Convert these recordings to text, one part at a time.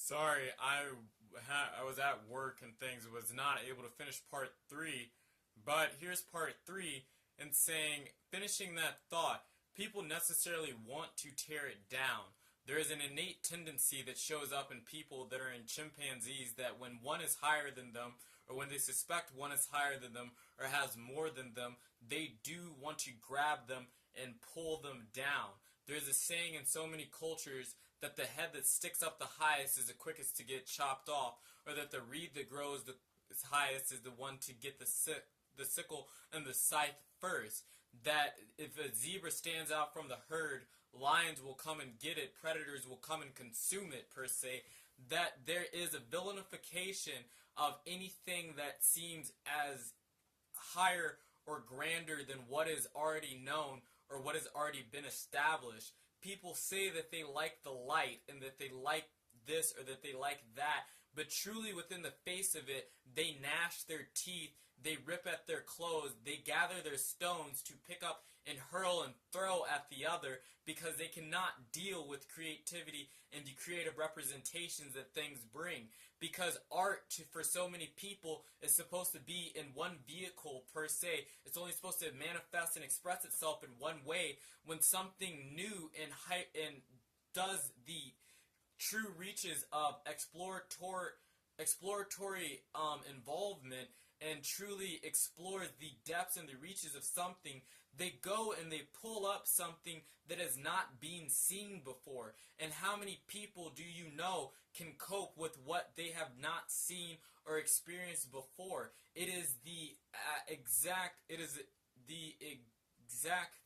Sorry, I was at work and things, was not able to finish part 3, but here's part 3, and saying, finishing that thought, people necessarily want to tear it down. There is an innate tendency that shows up in people that are in chimpanzees that when one is higher than them, or when they suspect one is higher than them, or has more than them, they do want to grab them and pull them down. There's a saying in so many cultures that the head that sticks up the highest is the quickest to get chopped off, or that the reed that grows the highest is the one to get the sickle and the scythe first. That if a zebra stands out from the herd, lions will come and get it, predators will come and consume it, per se. That there is a villainification of anything that seems as higher or grander than what is already known or what has already been established. People say that they like the light and that they like this or that they like that, but truly within the face of it, they gnash their teeth, they rip at their clothes, they gather their stones to pick up and hurl and throw at the other because they cannot deal with creativity and the creative representations that things bring. Because art, for so many people, is supposed to be in one vehicle per se. It's only supposed to manifest and express itself in one way. When something new and does the true reaches of exploratory involvement and truly explores the depths and the reaches of something, they go and they pull up something that has not been seen before. And how many people do you know can cope with what they have not seen or experienced before? It is the exact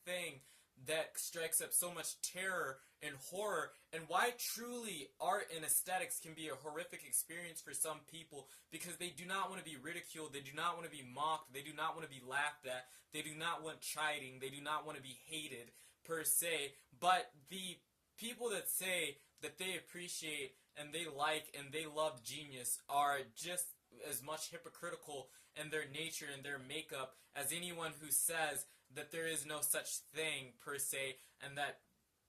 thing that strikes up so much terror and horror, and why truly art and aesthetics can be a horrific experience for some people, because they do not want to be ridiculed, they do not want to be mocked, they do not want to be laughed at, they do not want chiding, they do not want to be hated per se. But the people that say that they appreciate and they like and they love genius are just as much hypocritical in their nature and their makeup as anyone who says that there is no such thing per se, and that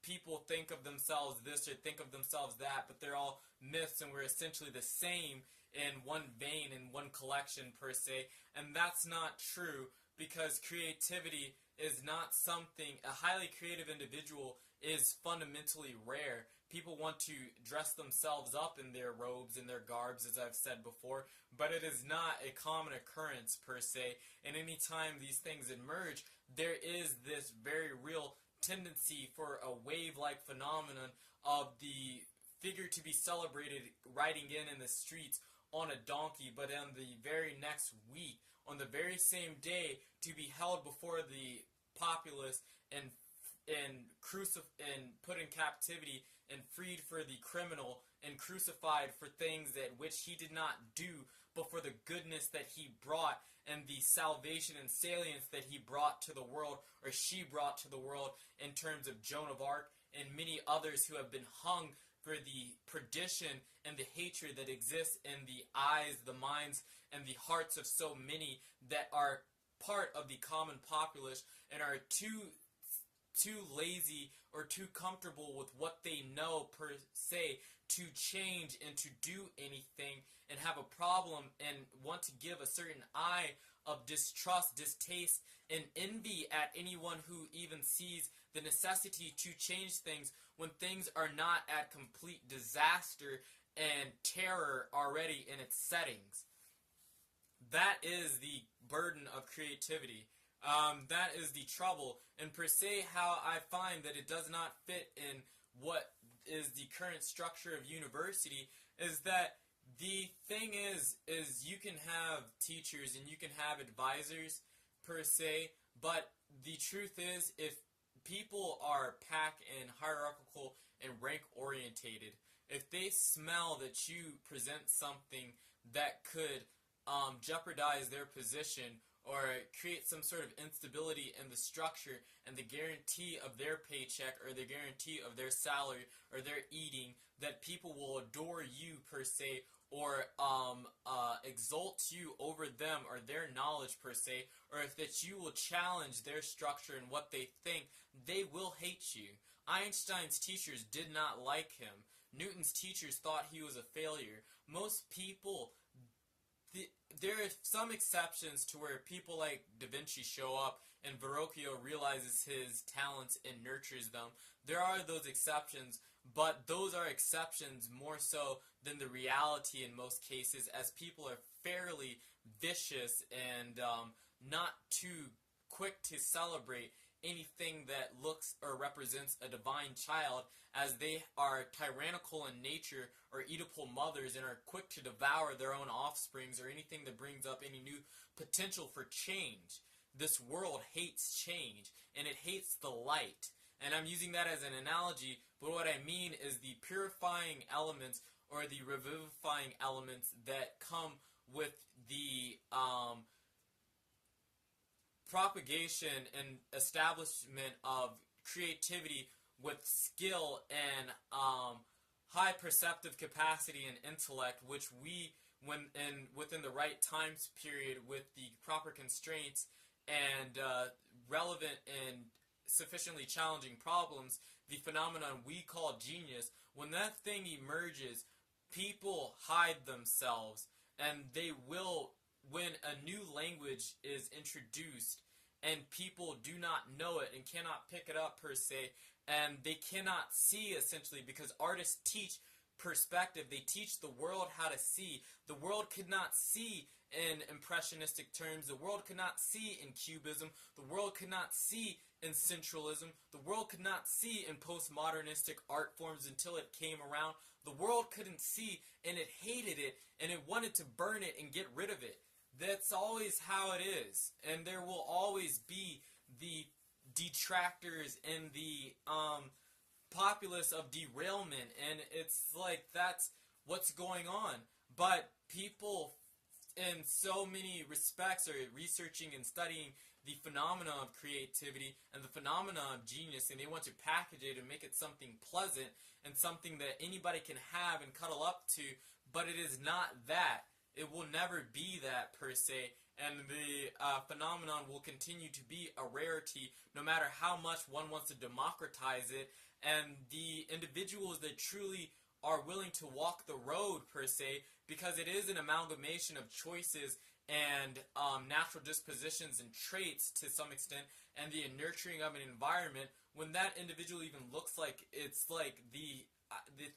people think of themselves this or think of themselves that, but they're all myths and we're essentially the same in one vein, in one collection per se. And that's not true, because creativity is not something, a highly creative individual is fundamentally rare. People want to dress themselves up in their robes and their garbs, as I've said before, but it is not a common occurrence per se. And any time these things emerge, there is this very real tendency for a wave-like phenomenon of the figure to be celebrated riding in the streets on a donkey, but in the very next week, on the very same day, to be held before the populace and put in captivity and freed for the criminal and crucified for things that which he did not do, but for the goodness that he brought and the salvation and salience that he brought to the world, or she brought to the world, in terms of Joan of Arc and many others who have been hung for the perdition and the hatred that exists in the eyes, the minds, and the hearts of so many that are part of the common populace and are too lazy or too comfortable with what they know per se to change and to do anything, and have a problem and want to give a certain eye of distrust, distaste, and envy at anyone who even sees the necessity to change things when things are not at complete disaster and terror already in its settings. That is the burden of creativity. That is the trouble, and per se how I find that it does not fit in what is the current structure of university, is that the thing is you can have teachers and you can have advisors per se, but the truth is, if people are pack and hierarchical and rank orientated, if they smell that you present something that could jeopardize their position or create some sort of instability in the structure and the guarantee of their paycheck or the guarantee of their salary or their eating, that people will adore you per se, or exalt you over them or their knowledge per se, or if that you will challenge their structure and what they think, they will hate you. Einstein's teachers did not like him. Newton's teachers thought he was a failure. Most people, there are some exceptions to where people like Da Vinci show up and Verrocchio realizes his talents and nurtures them. There are those exceptions, but those are exceptions more so than the reality in most cases, as people are fairly vicious and not too quick to celebrate anything that looks or represents a divine child, as they are tyrannical in nature or Oedipal mothers and are quick to devour their own offsprings or anything that brings up any new potential for change. This world hates change, and it hates the light. And I'm using that as an analogy, but what I mean is the purifying elements or the revivifying elements that come with the propagation and establishment of creativity with skill and high perceptive capacity and intellect, which we, within the right time period with the proper constraints and relevant and sufficiently challenging problems, the phenomenon we call genius, when that thing emerges, people hide themselves, and they will, when a new language is introduced and people do not know it and cannot pick it up per se, and they cannot see essentially, because artists teach perspective, they teach the world how to see. The world could not see in impressionistic terms, the world could not see in cubism, the world could not see in centralism, the world could not see in postmodernistic art forms until it came around. The world couldn't see, and it hated it, and it wanted to burn it and get rid of it. That's always how it is, and there will always be the detractors and the populace of derailment, and it's like that's what's going on. But people in so many respects are researching and studying the phenomena of creativity and the phenomena of genius, and they want to package it and make it something pleasant and something that anybody can have and cuddle up to, but it is not that. It will never be that per se, and the phenomenon will continue to be a rarity no matter how much one wants to democratize it, and the individuals that truly are willing to walk the road per se, because it is an amalgamation of choices and natural dispositions and traits to some extent, and the nurturing of an environment. When that individual even looks like, it's like the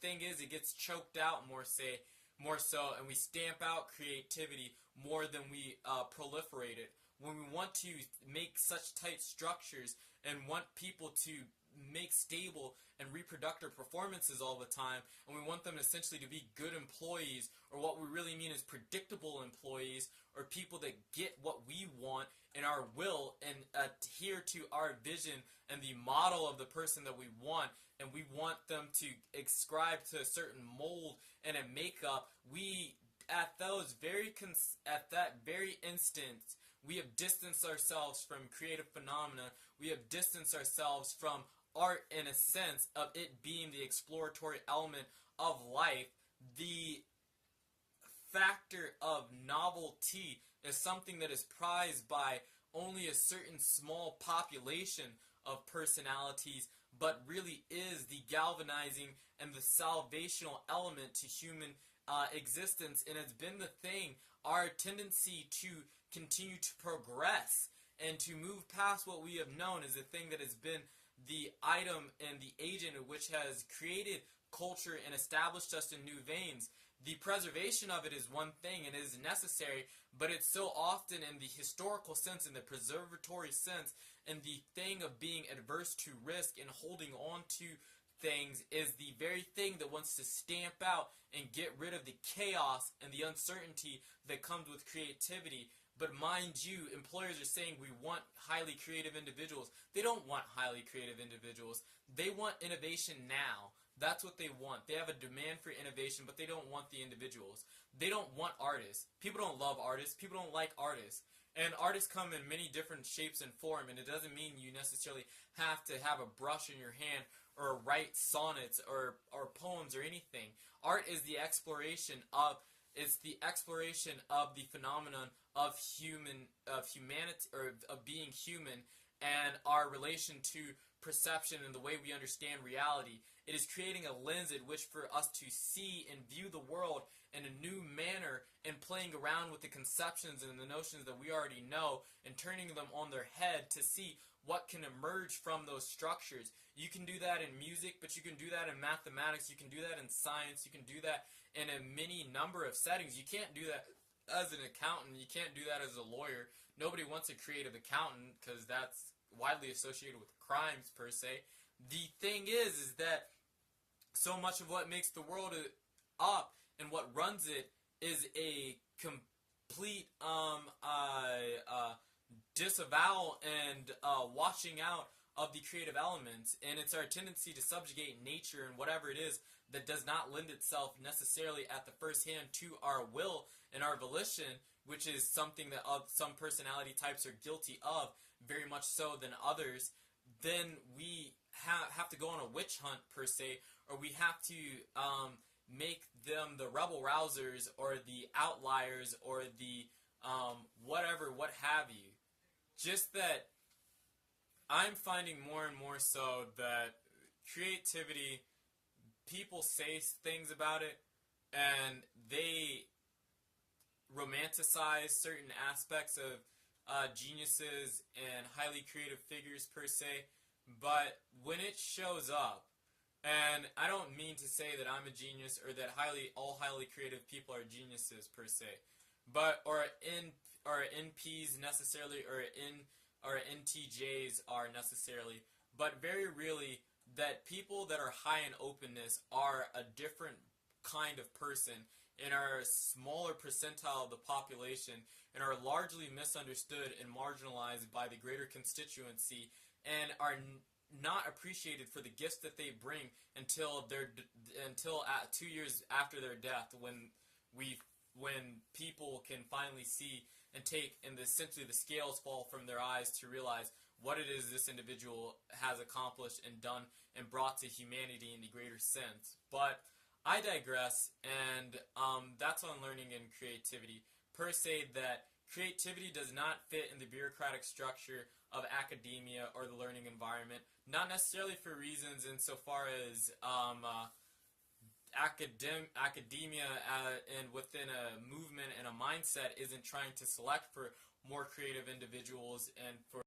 thing is, it gets choked out more so, and we stamp out creativity more than we proliferate it. When we want to make such tight structures and want people to make stable and reproductive performances all the time, and we want them essentially to be good employees, or what we really mean is predictable employees, or people that get what we want and our will and adhere to our vision and the model of the person that we want, and we want them to ascribe to a certain mold and a makeup, we, at that very instance, we have distanced ourselves from creative phenomena. We have distanced ourselves from art in a sense of it being the exploratory element of life. The factor of novelty is something that is prized by only a certain small population of personalities, but really is the galvanizing and the salvational element to human existence, and it's been the thing, our tendency to continue to progress and to move past what we have known is the thing that has been the item and the agent which has created culture and established us in new veins. The preservation of it is one thing and is necessary, but it's so often in the historical sense, in the preservatory sense, and the thing of being adverse to risk and holding on to things is the very thing that wants to stamp out and get rid of the chaos and the uncertainty that comes with creativity. But mind you, employers are saying we want highly creative individuals. They don't want highly creative individuals. They want innovation now. That's what they want. They have a demand for innovation, but they don't want the individuals. They don't want artists. People don't love artists. People don't like artists. And artists come in many different shapes and form, and it doesn't mean you necessarily have to have a brush in your hand or write sonnets or poems or anything. Art is the exploration of the phenomenon of humanity, or of being human, and our relation to perception and the way we understand reality. It is creating a lens in which for us to see and view the world in a new manner and playing around with the conceptions and the notions that we already know and turning them on their head to see what can emerge from those structures. You can do that in music, but you can do that in mathematics, you can do that in science, you can do that in a many number of settings. You can't do that as an accountant, you can't do that as a lawyer. Nobody wants a creative accountant because that's widely associated with crimes per se. The thing is that so much of what makes the world up and what runs it is a complete disavowal and washing out of the creative elements, and it's our tendency to subjugate nature and whatever it is that does not lend itself necessarily at the first hand to our will and our volition, which is something that some personality types are guilty of, very much so than others. Then we have to go on a witch hunt per se, or we have to make them the rebel rousers or the outliers or the whatever, what have you. Just that I'm finding more and more so that creativity, people say things about it and they romanticize certain aspects of geniuses and highly creative figures per se, but when it shows up, and I don't mean to say that I'm a genius or that all highly creative people are geniuses per se, but or NPs necessarily or NTJs are necessarily, but very really that people that are high in openness are a different kind of person and are a smaller percentile of the population and are largely misunderstood and marginalized by the greater constituency and are not appreciated for the gifts that they bring until 2 years after their death, when people can finally see and take, and essentially the scales fall from their eyes to realize what it is this individual has accomplished and done and brought to humanity in the greater sense. But I digress, and that's on learning and creativity. Per se, that creativity does not fit in the bureaucratic structure of academia or the learning environment, not necessarily for reasons insofar as academia and within a movement and a mindset isn't trying to select for more creative individuals and for